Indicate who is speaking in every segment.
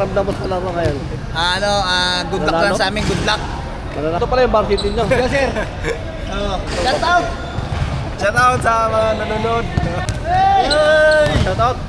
Speaker 1: pakiramdam mo sa laro ngayon?
Speaker 2: Good luck lang sa amin, good luck.
Speaker 1: Ito pala yung varsity nyo.
Speaker 2: Yes, sir. Shout out!
Speaker 3: Shout out sa mga nanonood.
Speaker 1: Shout out.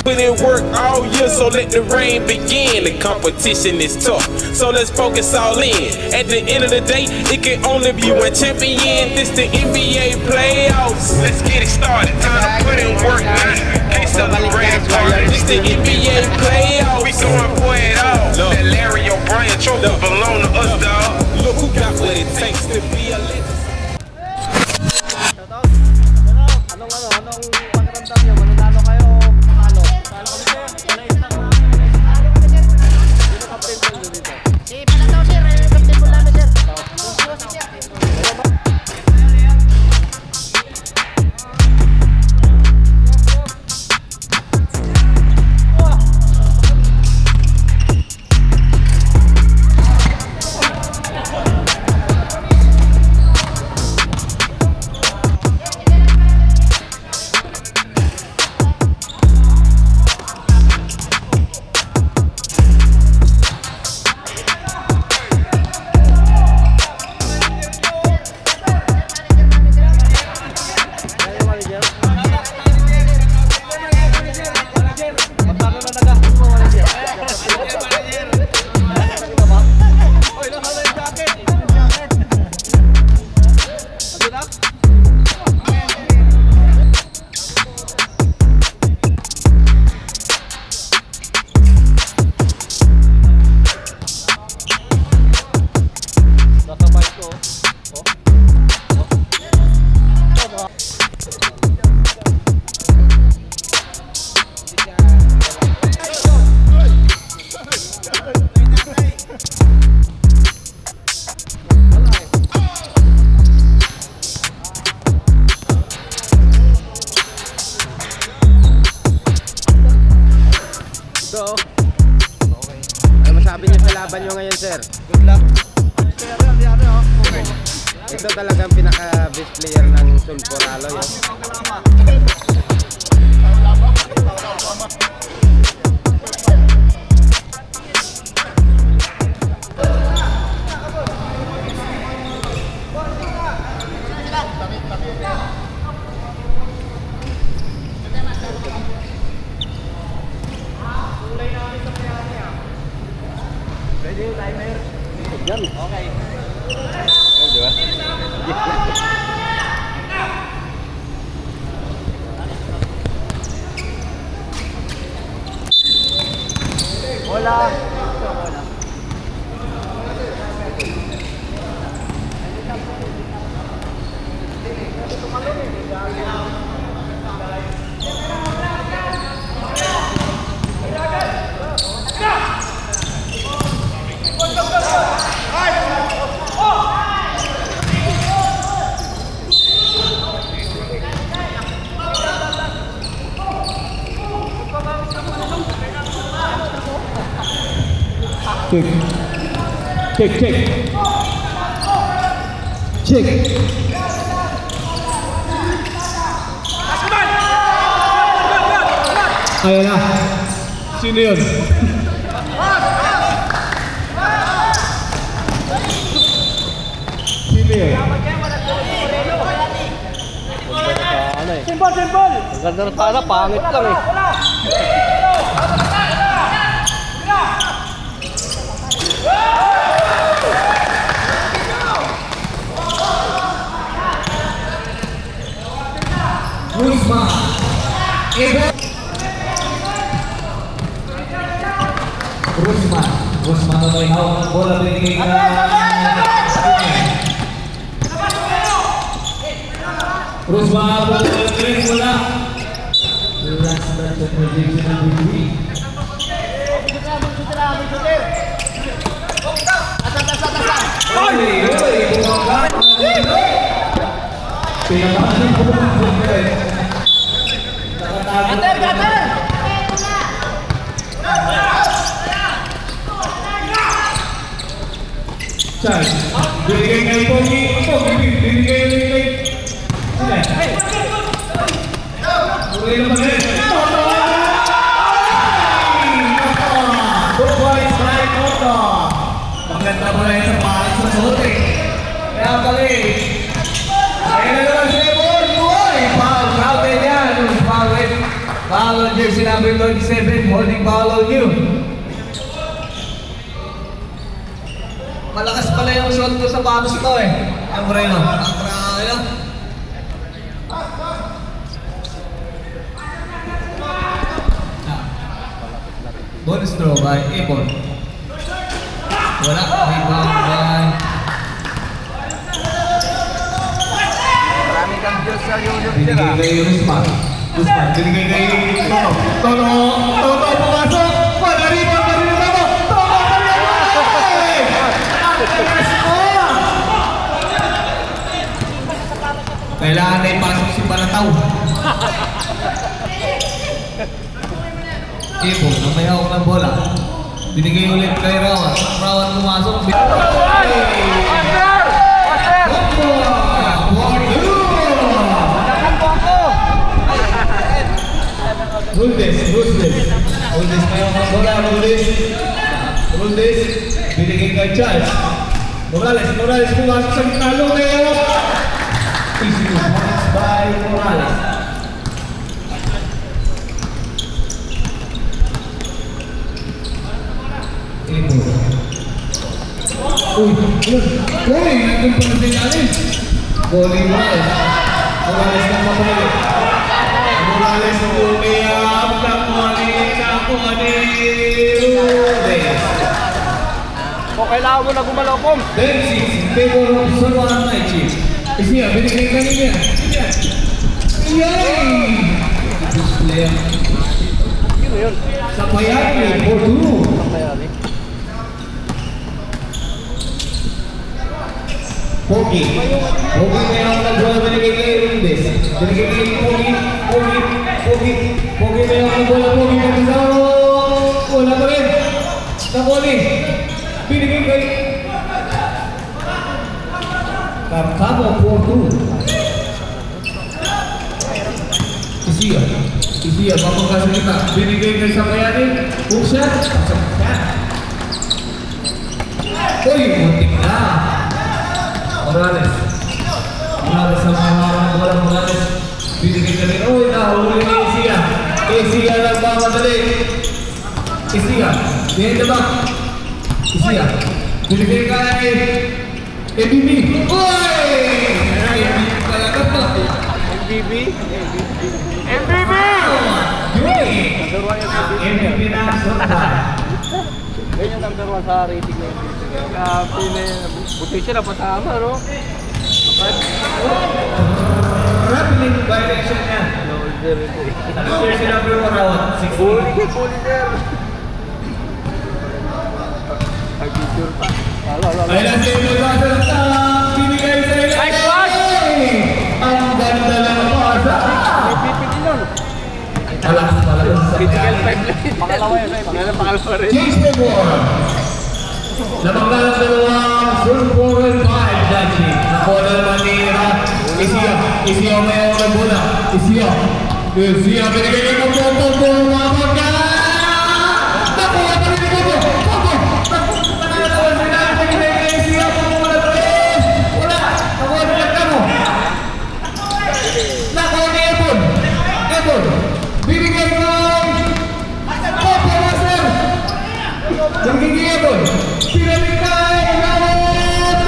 Speaker 4: Put in work all year, so let the rain begin. The competition is tough, so let's focus all in. At the end of the day, it can only be one champion. This the NBA playoffs. Let's get it started. Time to put in work now. Can't celebrate a party. This the NBA playoffs. We going for it all. That Larry O'Brien trophy belong to us, dog. Look who got what it takes to be a legend.
Speaker 1: Shout out. Anong pakiramdam nyo? Mananalo kayo o panalo? Panalo kami sir. Sino captain po nyo dito?
Speaker 5: Si Panataw sir, yung captain po namin sir.
Speaker 1: So, ano masabi niyo sa laban nyo ngayon, sir?
Speaker 2: Good luck.
Speaker 1: Ito talagang pinaka-best player ng Sulporalo, yun.
Speaker 2: Ready yung timer?
Speaker 1: Yan.
Speaker 2: Okay.
Speaker 1: Di ba?
Speaker 2: Wala.
Speaker 6: Check. Check. Ayan na. Sino yun? Sino yun?
Speaker 1: Ano eh? Simbol! Ang ganda na sana, pangit lang eh.
Speaker 6: Rusma. Rusma na may hawak ng bola binigay Rusma bola binigay bola. Last touch of prediction ng Bigwi. Atas. Pinakasin po ng Bulgar.
Speaker 2: Gatter!
Speaker 6: Charles, binigay kay Pogi. Binigay kay... Uli naman eh. Good boy, strike Otto. Maganda mo na yun sa paris sa suot eh. Kaya bali. Kaya na naman si Ebon. Boy! Foul din yan. Foul on jersey number 27. Holding foul on you.
Speaker 2: Malakas pala yung shot ko sa panos to eh. Ang Moreno.
Speaker 6: Bonus throw by Ebon. Wala. Rebound by...
Speaker 2: Marami kang Diyos sa Junior
Speaker 6: Binigay kay Rusman. Binigay kay Tono. Tono pumasok. Wala rebound pa rin ang Tono. Tono pa rin ang kailangan na ipasok si Panataw. Ebon, namayaw ng bola. Binigay ulit kay Rawan. Rawan pumasok. Ruldes mayaw ng bola. Ruldes. Binigay kay Charles. Morales pumasok sa gitnalo ngayon. Easy points by Morales. Uy, nandun pa na sinalim. Goalie Morales. Morales na mapuli. Morales na umiyap. Nakuha ni Ruldes.
Speaker 1: O kailangan mo na gumalaw, Pom.
Speaker 6: Then 6, favor of Salwan Naichi. Isiya, binigay kanina. Yay! This player.
Speaker 1: Yun.
Speaker 6: Sa Payari, 4-2. Pogi mayroon nag-bola, binigay kay Ruldes. Binigay kay Pogi mayroon nag-bola, Pogi Pagkasaro. Wala pa rin. Nakuli. Binigay kay Karkamo, 4-2. Isiya, papagkasin kita. Binigay kay Sakayani. Buksan. Uy, muntik na. Morales sa mga hawang bola. Morales binigay ka rin. Uy, nahuli ni Isiya. Isiya nagmamadali. Isiya, behind the back. Isiya, binigay ka kay MBB. Uy! MBB pala ka pa.
Speaker 1: MBB?
Speaker 6: MBB na ang sundan.
Speaker 1: Ganyan ang darwa sa rating na MBB. Buti siya na pasama, no?
Speaker 6: Rappling violation niya. Jersey number 1 round, 16.
Speaker 1: Bully there. Nag-picture pa.
Speaker 6: Ay, last game mo ba sa binigay sa ilan?
Speaker 1: Nice pass!
Speaker 6: Ang ganda ng pasa.
Speaker 1: May pipili nun.
Speaker 6: Malakas sa
Speaker 1: Critical 5 lang. Pangalawa yun. Pangalawa rin.
Speaker 6: James Memore. Namanggalang dalawang Sulfuran 5 Dachi. Nakuha naman ni Isiya may ang bola. Isiya binigay ni Popo. Mabag ka! Nakuha pa rin ni Popo. Panalawan sila. Binigay kay Isiya. Wala. Nakuha ni Kamo. Nakuha ni Ebon. Binigay kay Popo Master. Binigay kay Ebon. Pinalik kay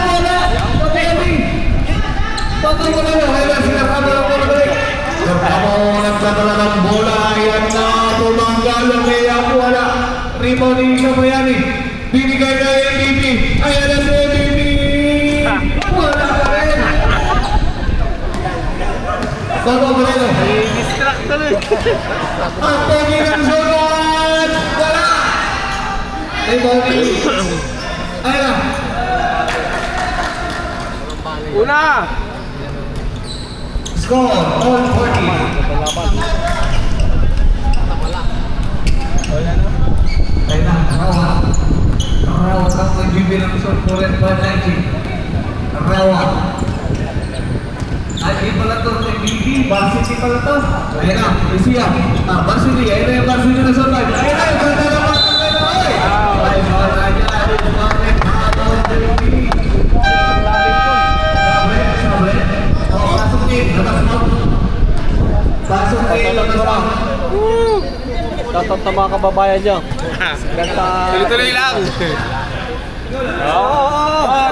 Speaker 6: Wala. Pagkakulo mo, kaya sinakama ng bola balik. Nagkamo nagdadala ng bola. Ayan na tumanggal ang mayang wala. Rebound ni Kamayani. Binigay kay MVP. Ayan na si MVP. Wala ka rin. Bago mo rin.
Speaker 1: Distract na rin.
Speaker 6: Ang pogi ng Zoran. Wala. Rebound ni. Ayan na.
Speaker 1: Una!
Speaker 6: Score, all 40. Ayun na, Rawa. Rawa, ang bibilang shot for it, 5-19. Rawa. Ay, di pala to, BB, varsity pala to. Ayun na, Isia. Varsity, ayun na yung varsity na shot line. Ayun na, yung ganda naman. Ay, mga kanya, ay, mga pasok din, labas mo. Pasok din, labas mo.
Speaker 1: Shoutout sa mga kababayan nyo. Ganda.
Speaker 2: Tuloy-tuloy lang.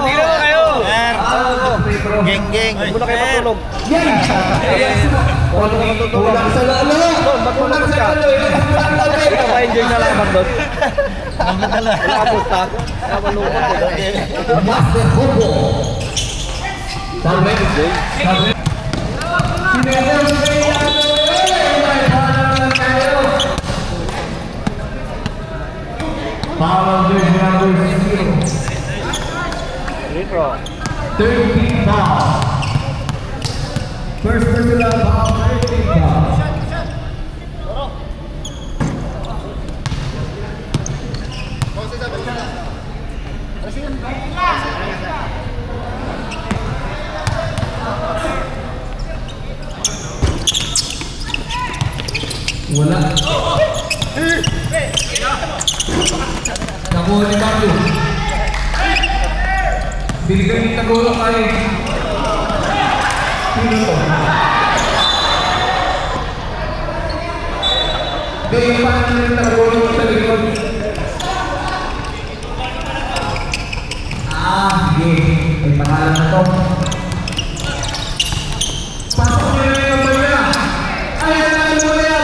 Speaker 1: Dito kayo.
Speaker 3: Geng-geng.
Speaker 1: Huwag muna kayo matulog.
Speaker 6: Kulang sa lalo. Kulang sa lalo.
Speaker 1: Ikaw ma-enjoy na lang doon. Wala ka pusta. Kaya malungkot eh.
Speaker 6: Master Hobo. Sabi. Power Bridge number 0.
Speaker 1: Retro.
Speaker 6: 13 foul. First personal foul, 13 foul. Wala. Nakuha ni Mario. Binigay ni Tagolo kay... Sino to? Kaya paano ni Tagolo sa likod? Sige. May pangalan na to. Pasok niya na yung bala. Ayan na yung bala.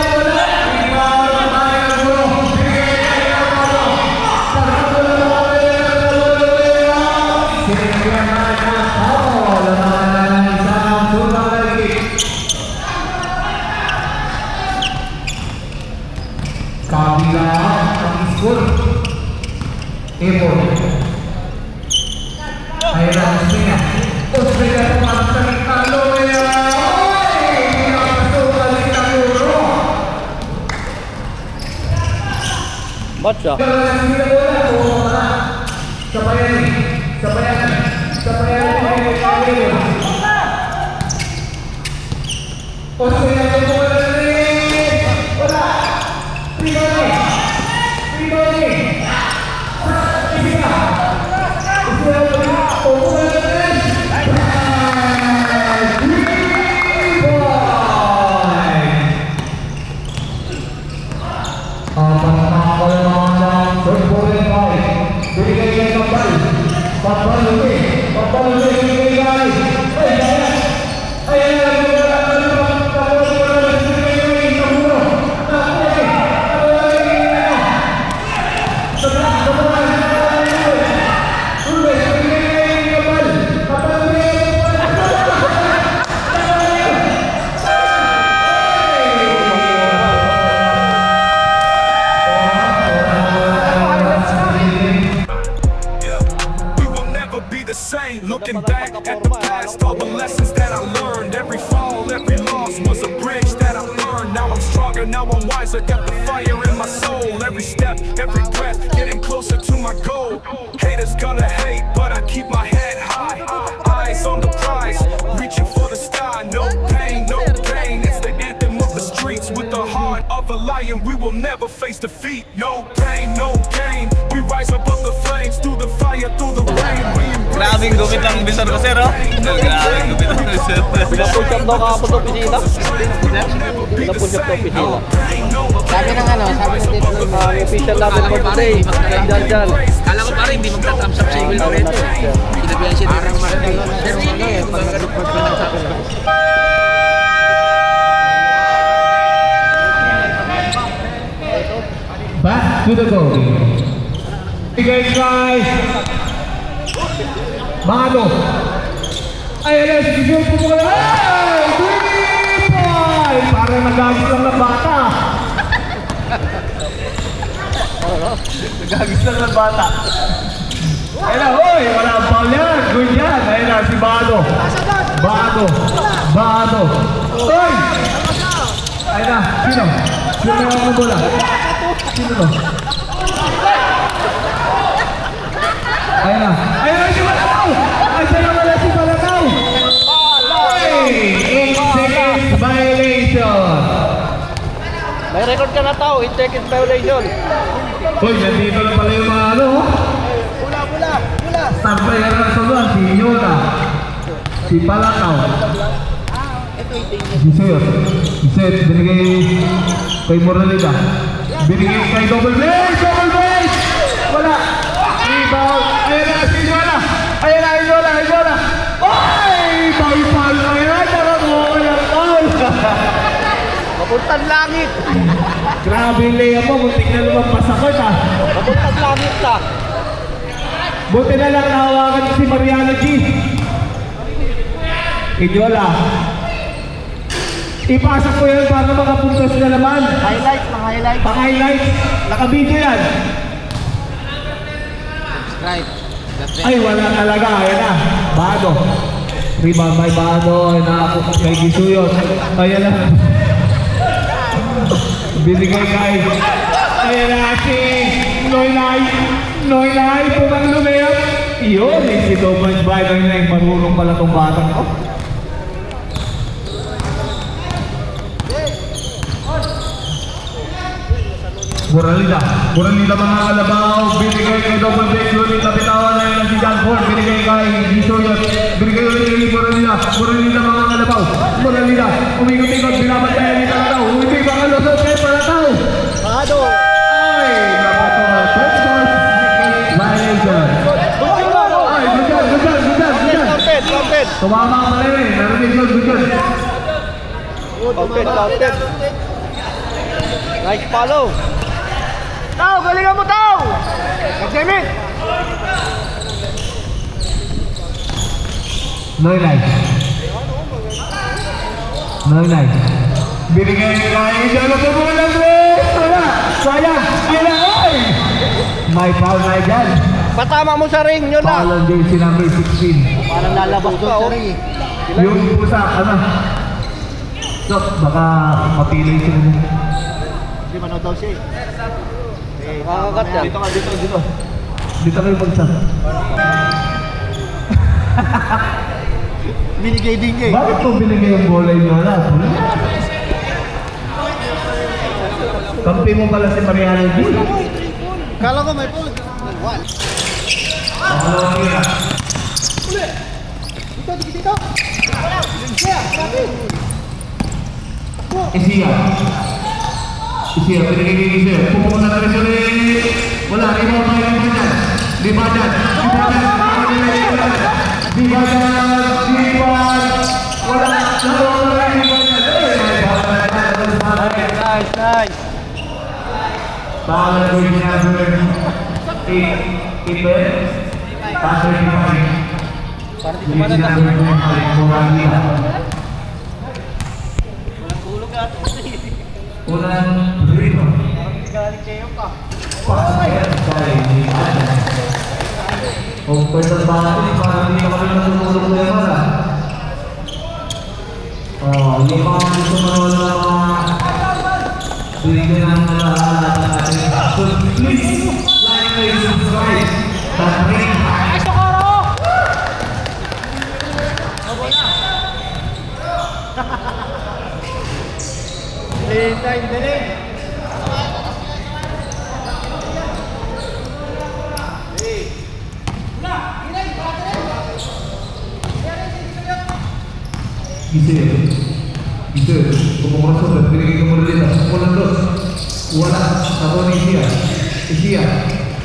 Speaker 6: Kabila ang school. Ipon. Ayan ang siya. Australia naman sa Italo. Hindi nakapasukan si Taguro.
Speaker 1: Ba't siya?
Speaker 6: Sabayan. Australia naman wala. Pribadi.
Speaker 4: Looking back at the past, all the lessons that I learned. Every fall, every loss was a bridge that I learned. Now I'm stronger, now I'm wiser, got the fire in my soul. Every step, every breath, getting closer to my goal. Haters gonna hate, but I keep my head high. Eyes on the prize, reaching for the sky. No pain, no gain. It's the anthem of the streets. With the heart of a lion, we will never face defeat. No pain, no gain. We rise above the flames, through the fire, through the rain.
Speaker 2: Grabing gupit ng bisor ko, sir, oh. Grabing gupit ng bisor.
Speaker 1: Pinapush up daw kahapon sa opisina. Pinapush up sa opisina.
Speaker 5: Sabi ng ano, sabi ng dito ng
Speaker 1: Ang official namin for today. Dyan.
Speaker 2: Kala ko pare, hindi magta-thumbs up sa Evil Loreto. Kinabihan siya dito ng Martin. Sir, ano eh, pag nag-report ko lang sa akin.
Speaker 6: Back to the goal. Hey guys. Mano. Ayan, sige po mo lang. Hey! 3 point! Parang nagagis lang ng bata. Nagagis lang ng bata. Ayun na, hoy! Wala ang foul yan. Good yan. Ayun na, si Mano. Bato. Oy! Ay na, sino? Sino may ako ng bola? Sino to? Ay na, si Balataw! Ay, sa'yo wala si Balataw! Hey! 8 seconds violation!
Speaker 1: May record ka na tao, 8 seconds violation.
Speaker 6: Hoy, nandito lang pala yung mga ano.
Speaker 1: Bula.
Speaker 6: Start player na sa doon, si Yoda. Si Balataw. Si Sir, binigay kay Moralita. Binigay kay Double Blaze! Wala! Rebound! Ayan na, Ilola! Ay! Foul! Ayan, tarang mo!
Speaker 1: Papuntang langit.
Speaker 6: Grabe yung layup mo, muntik na lumagpas ako ha.
Speaker 1: Papuntang langit ka.
Speaker 6: Buti na lang nahawakan si Mariano G. Idiola. Ipasok ko yan para makapuntos na naman.
Speaker 1: Highlight.
Speaker 6: Pang-highlight. Naka-video yan.
Speaker 2: Subscribe.
Speaker 6: Ay, wala talaga. Ayan na. Bado. Rebound by Bado. Ayan na. Kay Gisuyot. Ayan na. Binigay kay. Ayan na si Noylay. Pumang lumayap. Iyon. Si Thomas Bay. Noylay. Marunong pala tong batang ko. Moralida mga kalabaw, binigay kay Double Back, ulit napitawan na yun si John Ford, binigay kay Gisoyot, binigay ulit kay Moralida mga kalabaw, umikot-ikot, binabantayan ni Palataw, umikot mga lusot kay Palataw.
Speaker 1: Bado.
Speaker 6: Ay, napato, violation. Ay, good job. Tumama pala rin, narinig yun, good job.
Speaker 1: Counted. Nice follow. Tao, galingan mo tao! Nag-demit!
Speaker 6: Noylay. Binigay kay Jonathan Bulan, wala! Sayang! Ay! May foul na dyan.
Speaker 1: Patama mo sa ring, yun na!
Speaker 6: Foul on jersey number 16.
Speaker 1: Parang lalabas ka, oh.
Speaker 6: Yung pusa, ano? So, baka mapilay sila dun.
Speaker 1: Hindi manood daw siya eh. Makakagat yan.
Speaker 6: Dito kayo bagsak.
Speaker 1: Binigay din niya eh.
Speaker 6: Bakit po binigay yung bola yung wala? Kampi mo pala si Mariano G.
Speaker 1: Kala ko may pull. Dito.
Speaker 6: Isiya, pinigay kay Isiya. Pupunta na rin ulit. Wala, di ba dyan? Wala,
Speaker 1: Nice.
Speaker 6: Bawal ko yung number 8, Pastor Divine. Yung number 9, Moralita. Unang rito.
Speaker 1: Galing kayo pa.
Speaker 6: Pasok kay Adam. Kung pwede ba natin, parang hindi kami natutulog na yung mga. Hindi pa kami gusto manood na mga binigyan ng lahat natin. So please, like and subscribe. Ring.
Speaker 1: Ay, Socorro! Delay.
Speaker 6: Ise, pumurasot at binigay ko muna dito. Walang dos. Wala. Ako ni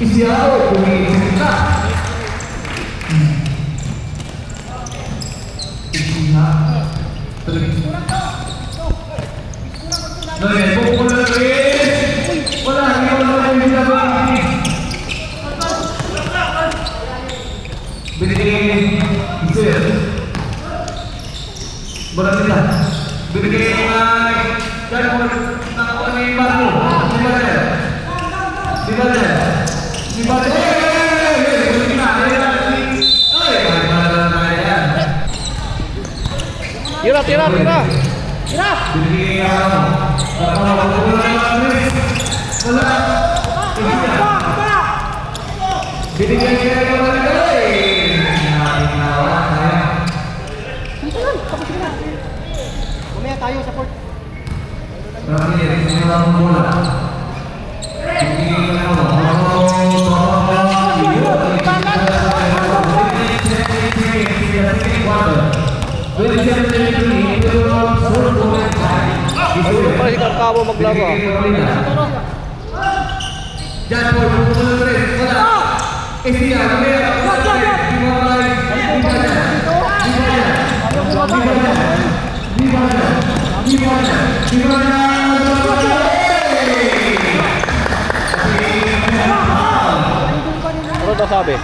Speaker 6: Isiya, pumigising ka. Isiya. Noy, pupunta na rin. Wala, hindi ko naman yung ginagawa. Binigay Isiya. Moralita. Binigay kay nakakuha ni Marco. Di ba dyan?
Speaker 1: tira.
Speaker 6: Binigyan niya ng mga nagawin.
Speaker 5: Mamaya tayo sa port.
Speaker 6: Ramirez, sinilang bola. Binigyan ako.
Speaker 1: Ano pa si Karkamo maglaro?
Speaker 6: Diyan po, Ramirez, wala. Esia, Ramirez,
Speaker 1: Ano daw sabi?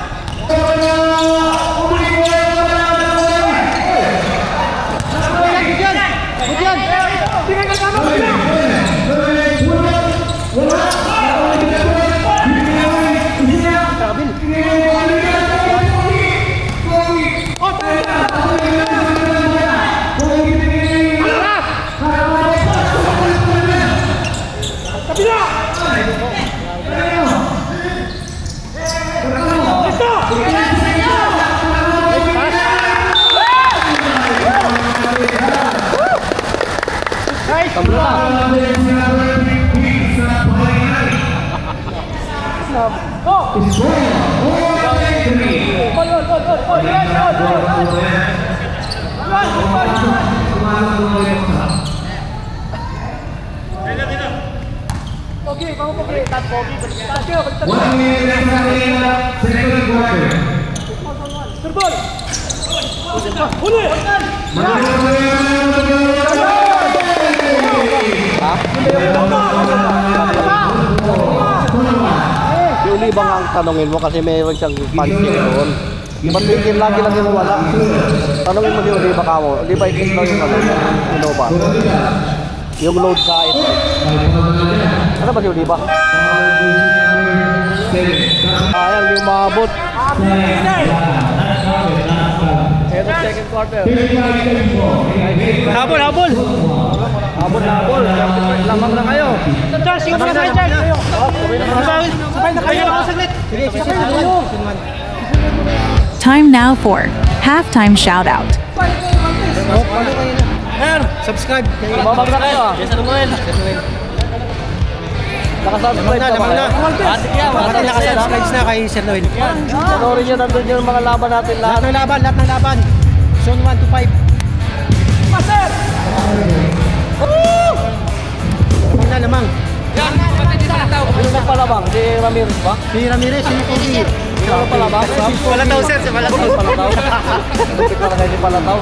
Speaker 1: Si Ulibang ang tanongin mo kasi mayroon siyang pansin doon. Ba't tingin lagi yung wala? Tanongin mo si Ulibang ka mo. Di ba itin lang yung Innova? Yung load sa ito. Ano ba si Ulibang? Ayan, yung maabot. End of second quarter. Habol! Lamang na kayo. Charles, yung mga sa Charles. Sabay na kayo. Saglit.
Speaker 7: Time now for halftime shoutout.
Speaker 5: Subscribe.
Speaker 1: Lamang na kayo. Nakasubscribe na ba?
Speaker 5: Nakasubscribe na kay Sir Noel.
Speaker 1: Panorin nyo, nandun yung mga laban natin lahat.
Speaker 5: Lahat ng laban. Zone 1 to 5. Master! Lamang.
Speaker 1: Sino nagpalabang? Si Ramirez ba?
Speaker 5: Si Ramirez, si Kogi.
Speaker 1: Sino nagpalabang?
Speaker 5: Palataw, sir. Si Palataw.
Speaker 1: Palataw? Lupit na kayo si Palataw.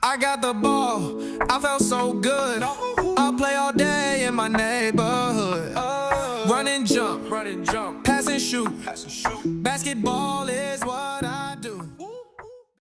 Speaker 8: I got the ball, I felt so good. I'll play all day in my neighborhood. Run and jump, pass and shoot. Basketball is what I